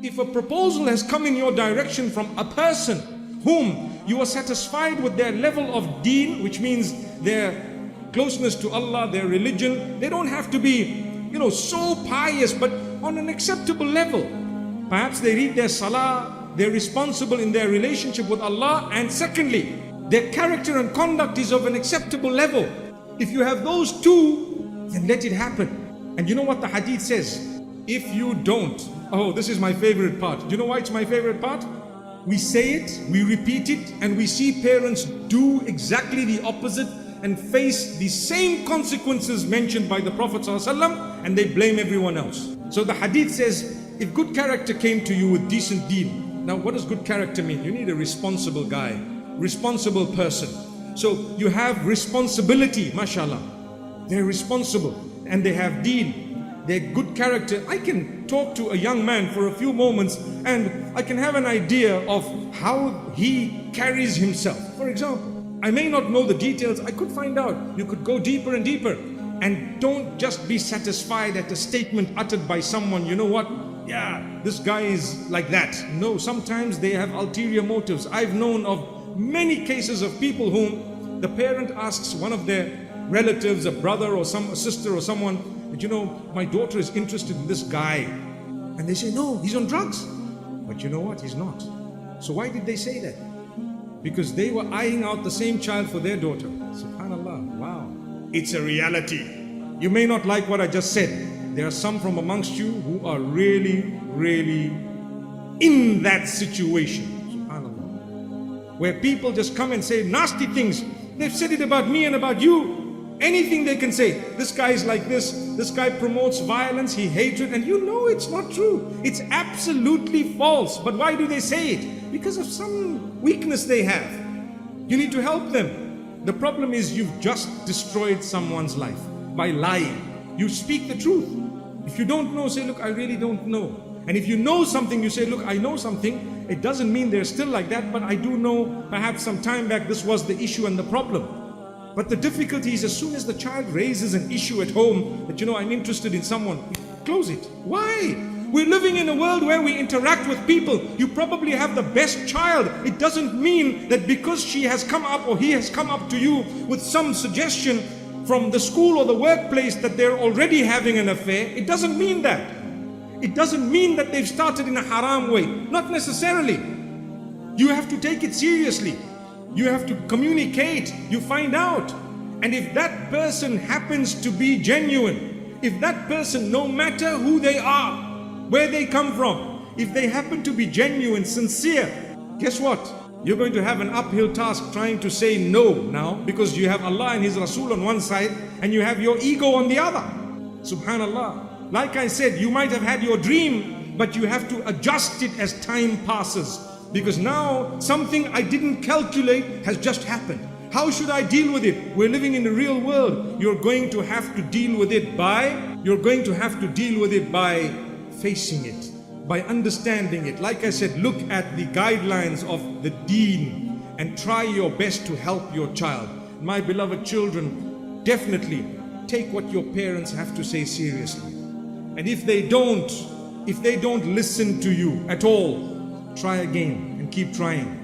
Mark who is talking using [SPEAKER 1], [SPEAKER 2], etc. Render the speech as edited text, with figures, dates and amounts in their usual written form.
[SPEAKER 1] If a proposal has come in your direction from a person whom you are satisfied with their level of deen, which means their closeness to Allah, their religion, they don't have to be, so pious, but on an acceptable level. Perhaps they read their salah, they're responsible in their relationship with Allah, and secondly, their character and conduct is of an acceptable level. If you have those two, then let it happen. And you know what the hadith says? If you don't, oh, this is my favorite part. Do you know why it's my favorite part? We say it, we repeat it, and we see parents do exactly the opposite and face the same consequences mentioned by the Prophet ﷺ, and they blame everyone else. So the hadith says, if good character came to you with decent deen. Now what does good character mean? You need a responsible guy, responsible person. So you have responsibility, mashallah. They're responsible and they have deen. They're good character. I can talk to a young man for a few moments and I can have an idea of how he carries himself. For example, I may not know the details, I could find out. You could go deeper and deeper. And don't just be satisfied at a statement uttered by someone, you know what? Yeah, this guy is like that. No, sometimes they have ulterior motives. I've known of many cases of people whom the parent asks one of their relatives, a brother or a sister or someone, that my daughter is interested in this guy. And they say, no, he's on drugs. But you know what? He's not. So why did they say that? Because they were eyeing out the same child for their daughter. Subhanallah, wow. It's a reality. You may not like what I just said. There are some from amongst you who are really, really in that situation. Subhanallah. Where people just come and say nasty things. They've said it about me and about you. Anything they can say. This guy is like this guy promotes violence, he hates it, and you know it's not true. It's absolutely false. But why do they say it? Because of some weakness they have. You need to help them. The problem is you've just destroyed someone's life by lying. You speak the truth. If you don't know, say, look, I really don't know. And if you know something, you say, look, I know something. It doesn't mean they're still like that, but I do know perhaps some time back this was the issue and the problem. But the difficulty is as soon as the child raises an issue at home that, I'm interested in someone, close it. Why? We're living in a world where we interact with people. You probably have the best child. It doesn't mean that because she has come up or he has come up to you with some suggestion from the school or the workplace that they're already having an affair. It doesn't mean that. It doesn't mean that they've started in a haram way. Not necessarily. You have to take it seriously. You have to communicate. You find out. And if that person happens to be genuine, if that person, no matter who they are, where they come from, if they happen to be genuine, sincere, guess what? You're going to have an uphill task trying to say no now, because you have Allah and His Rasul on one side and you have your ego on the other. Subhanallah. Like I said, you might have had your dream, but you have to adjust it as time passes. Because now something I didn't calculate has just happened. How should I deal with it? We're living in the real world. You're going to have to deal with it by facing it, by understanding it. Like I said, look at the guidelines of the deen and try your best to help your child. My beloved children, definitely take what your parents have to say seriously. And if they don't listen to you at all, try again and keep trying.